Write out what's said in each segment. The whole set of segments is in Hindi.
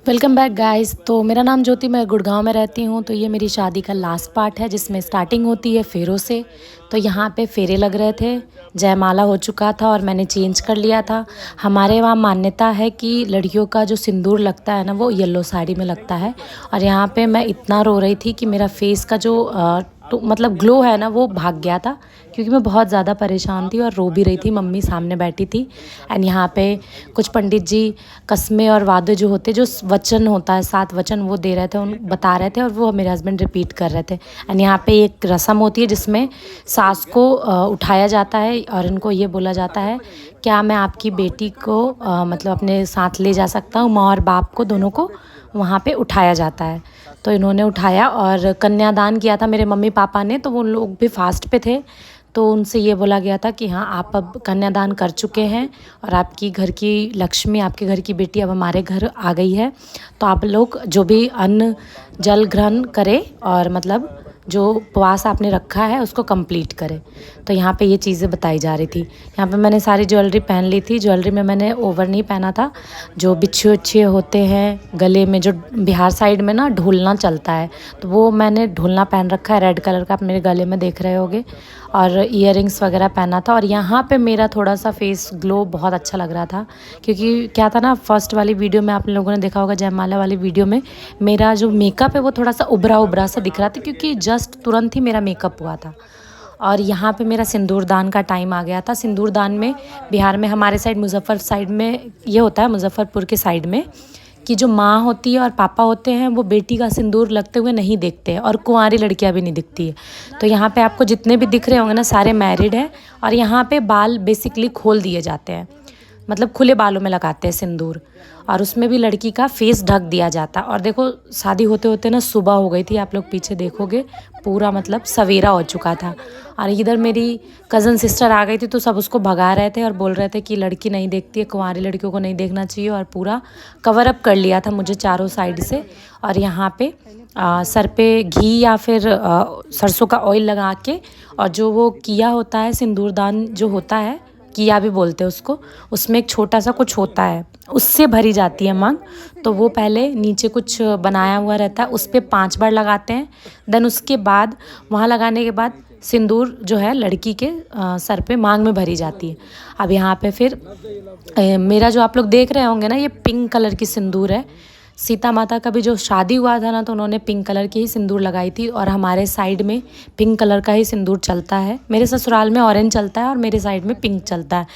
Welcome back guys. तो मेरा नाम ज्योति, मैं गुड़गांव में रहती हूँ। तो ये मेरी शादी का लास्ट पार्ट है जिसमें स्टार्टिंग होती है फेरों से। तो यहाँ पे फेरे लग रहे थे, जयमाला हो चुका था और मैंने चेंज कर लिया था। हमारे वहाँ मान्यता है कि लड़कियों का जो सिंदूर लगता है ना वो येलो साड़ी में लगता है। और यहाँ पे मैं इतना रो रही थी कि मेरा फेस का जो तो मतलब ग्लो है ना वो भाग गया था, क्योंकि मैं बहुत ज़्यादा परेशान थी और रो भी रही थी। मम्मी सामने बैठी थी एंड यहाँ पे कुछ पंडित जी कस्में और वादे जो होते, जो वचन होता है 7 वचन, वो दे रहे थे, उन बता रहे थे और वो मेरे हस्बैंड रिपीट कर रहे थे। एंड यहाँ पे एक रस्म होती है जिसमें सास को उठाया जाता है और इनको ये बोला जाता है, क्या मैं आपकी बेटी को मतलब अपने साथ ले जा सकता हूँ। माँ और बाप को दोनों को वहाँ पे उठाया जाता है। तो इन्होंने उठाया और कन्यादान किया था मेरे मम्मी पापा ने। तो वो लोग भी फास्ट पे थे, तो उनसे ये बोला गया था कि हाँ आप अब कन्यादान कर चुके हैं और आपकी घर की लक्ष्मी, आपके घर की बेटी अब हमारे घर आ गई है। तो आप लोग जो भी अन्न जल ग्रहण करें और मतलब जो उपवास आपने रखा है उसको कंप्लीट करें। तो यहाँ पे ये चीज़ें बताई जा रही थी। यहाँ पे मैंने सारी ज्वेलरी पहन ली थी। ज्वेलरी में मैंने ओवर नहीं पहना था। जो बिच्छू अच्छे होते हैं गले में, जो बिहार साइड में ना ढोलना चलता है, तो वो मैंने ढोलना पहन रखा है रेड कलर का, आप मेरे गले में देख रहे होगे। और इयररिंग्स वगैरह पहना था। और यहाँ पे मेरा थोड़ा सा फेस ग्लो बहुत अच्छा लग रहा था, क्योंकि क्या था ना, फर्स्ट वाली वीडियो में आप लोगों ने देखा होगा, जयमाला वाली वीडियो में मेरा जो मेकअप है वो थोड़ा सा उभरा उभरा सा दिख रहा था, क्योंकि जस्ट तुरंत ही मेरा मेकअप हुआ था। और यहाँ पे मेरा सिंदूरदान का टाइम आ गया था। सिंदूरदान में बिहार में हमारे साइड मुजफ्फर साइड में ये होता है, मुजफ्फरपुर के साइड में, कि जो माँ होती है और पापा होते हैं वो बेटी का सिंदूर लगते हुए नहीं देखते हैं और कुंवारी लड़कियां भी नहीं दिखती है। तो यहाँ पे आपको जितने भी दिख रहे होंगे ना, सारे मैरिड हैं। और यहाँ पे बाल बेसिकली खोल दिए जाते हैं, मतलब खुले बालों में लगाते हैं सिंदूर। और उसमें भी लड़की का फेस ढक दिया जाता है। और देखो शादी होते होते ना सुबह हो गई थी, आप लोग पीछे देखोगे पूरा मतलब सवेरा हो चुका था। और इधर मेरी कज़न सिस्टर आ गई थी, तो सब उसको भगा रहे थे और बोल रहे थे कि लड़की नहीं देखती है, कुंवारी लड़कियों को नहीं देखना चाहिए। और पूरा कवर अप कर लिया था मुझे चारों साइड से। और यहाँ पे सर पे घी या फिर सरसों का ऑयल लगा के, और जो वो किया होता है सिंदूरदान जो होता है, किया भी बोलते हैं उसको, उसमें एक छोटा सा कुछ होता है, उससे भरी जाती है मांग। तो वो पहले नीचे कुछ बनाया हुआ रहता है, उस पर 5 बार लगाते हैं। देन उसके बाद वहाँ लगाने के बाद सिंदूर जो है लड़की के सर पे मांग में भरी जाती है। अब यहाँ पे फिर मेरा जो आप लोग देख रहे होंगे ना, ये पिंक कलर की सिंदूर है। सीता माता का भी जो शादी हुआ था ना, तो उन्होंने पिंक कलर की ही सिंदूर लगाई थी। और हमारे साइड में पिंक कलर का ही सिंदूर चलता है। मेरे ससुराल में ऑरेंज चलता है और मेरे साइड में पिंक चलता है।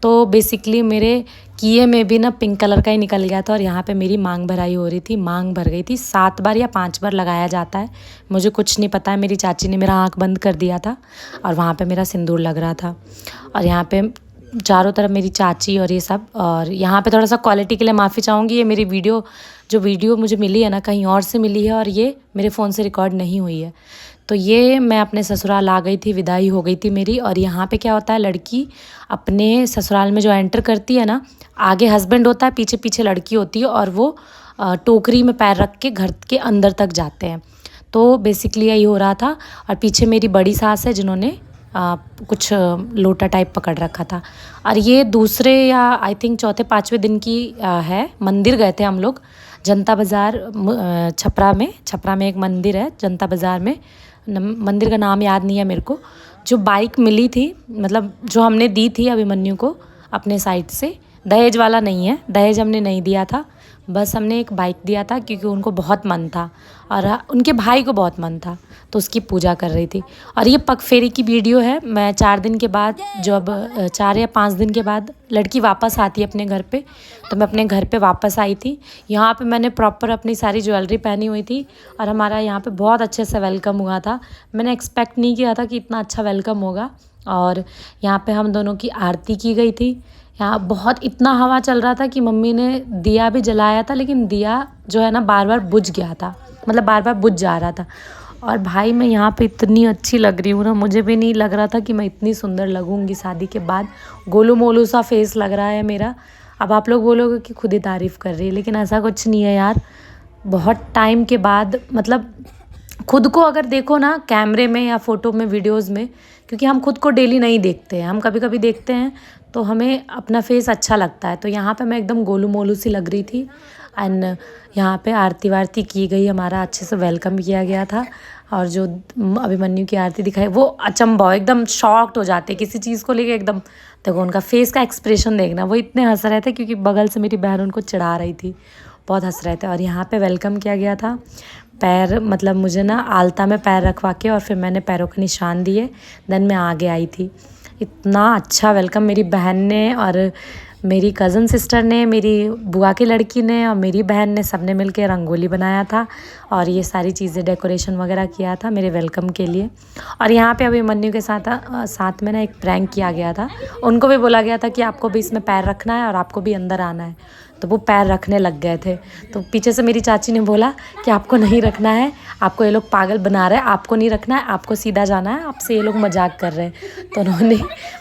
तो बेसिकली मेरे किए में भी ना पिंक कलर का ही निकल गया था। और यहाँ पे मेरी मांग भराई हो रही थी, मांग भर गई थी। 7 बार या 5 बार लगाया जाता है, मुझे कुछ नहीं पता है। मेरी चाची ने मेरा आँख बंद कर दिया था और वहाँ पे मेरा सिंदूर लग रहा था। और यहाँ पे चारों तरफ मेरी चाची और ये सब। और यहाँ पे थोड़ा सा क्वालिटी के लिए माफ़ी चाहूँगी, ये मेरी वीडियो मुझे मिली है ना, कहीं और से मिली है और ये मेरे फ़ोन से रिकॉर्ड नहीं हुई है। तो ये मैं अपने ससुराल आ गई थी, विदाई हो गई थी मेरी। और यहाँ पे क्या होता है, लड़की अपने ससुराल में जो एंटर करती है ना, आगे हस्बैंड होता है, पीछे पीछे लड़की होती है, और वो टोकरी में पैर रख के घर के अंदर तक जाते हैं। तो बेसिकली यही हो रहा था। और पीछे मेरी बड़ी सास है जिन्होंने कुछ लोटा टाइप पकड़ रखा था। और ये दूसरे या आई थिंक चौथे 5वें दिन की है। मंदिर गए थे हम लोग, जनता बाज़ार छपरा में एक मंदिर है जनता बाज़ार में। मंदिर का नाम याद नहीं है मेरे को। जो बाइक मिली थी, मतलब जो हमने दी थी अभिमन्यु को अपने साइड से, दहेज वाला नहीं है, दहेज हमने नहीं दिया था, बस हमने एक बाइक दिया था क्योंकि उनको बहुत मन था और उनके भाई को बहुत मन था, तो उसकी पूजा कर रही थी। और ये पग फेरी की वीडियो है। मैं 4 दिन के बाद, जब 4 या 5 दिन के बाद लड़की वापस आती है अपने घर पे, तो मैं अपने घर पे वापस आई थी। यहाँ पे मैंने प्रॉपर अपनी सारी ज्वेलरी पहनी हुई थी और हमारा यहाँ पे बहुत अच्छे से वेलकम हुआ था। मैंने एक्सपेक्ट नहीं किया था कि इतना अच्छा वेलकम होगा। और यहाँ पे हम दोनों की आरती की गई थी। यहाँ बहुत इतना हवा चल रहा था कि मम्मी ने दिया भी जलाया था, लेकिन दिया जो है ना बार बार बुझ गया था, मतलब बार बार बुझ जा रहा था। और भाई मैं यहाँ पे इतनी अच्छी लग रही हूँ ना, मुझे भी नहीं लग रहा था कि मैं इतनी सुंदर लगूंगी शादी के बाद। गोलू मोलू सा फेस लग रहा है मेरा। अब आप लोग बोलोगे कि खुद ही तारीफ़ कर रही है, लेकिन ऐसा कुछ नहीं है यार। बहुत टाइम के बाद, मतलब खुद को अगर देखो ना कैमरे में या फ़ोटो में, वीडियोस में, क्योंकि हम खुद को डेली नहीं देखते हैं, हम कभी कभी देखते हैं, तो हमें अपना फेस अच्छा लगता है। तो यहाँ पे मैं एकदम गोलू मोलू सी लग रही थी। एंड यहाँ पे आरती वारती की गई, हमारा अच्छे से वेलकम किया गया था। और जो अभिमन्यु की आरती दिखाई, वो अचंभव एकदम शॉक्ड हो जाते किसी चीज़ को लेके एकदम। देखो उनका फेस का एक्सप्रेशन देखना, वो इतने हंस रहे थे क्योंकि बगल से मेरी बहन उनको चिढ़ा रही थी, बहुत हंस रहे थे। और यहाँ पे वेलकम किया गया था। पैर मतलब मुझे ना आलता में पैर रखवा के और फिर मैंने पैरों के निशान दिए, देन मैं आगे आई थी। इतना अच्छा वेलकम मेरी बहन ने और मेरी कज़न सिस्टर ने, मेरी बुआ की लड़की ने और मेरी बहन ने, सब ने मिल के रंगोली बनाया था और ये सारी चीज़ें डेकोरेशन वगैरह किया था मेरे वेलकम के लिए। और यहाँ पे अभिमन्यु के साथ में ना एक प्रैंक किया गया था। उनको भी बोला गया था कि आपको भी इसमें पैर रखना है और आपको भी अंदर आना है, तो वो पैर रखने लग गए थे। तो पीछे से मेरी चाची ने बोला कि आपको नहीं रखना है, आपको ये लोग पागल बना रहे हैं, आपको नहीं रखना है, आपको सीधा जाना है, आपसे ये लोग मजाक कर रहे हैं। तो उन्होंने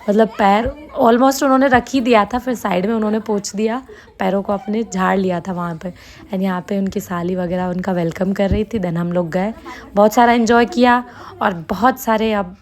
मतलब पैर ऑलमोस्ट उन्होंने रख ही दिया था, फिर साइड में उन्होंने पोंछ दिया, पैरों को अपने झाड़ लिया था वहाँ पे। एंड यहाँ पे उनकी साली वगैरह उनका वेलकम कर रही थी। देन हम लोग गए, बहुत सारा एंजॉय किया और बहुत सारे अब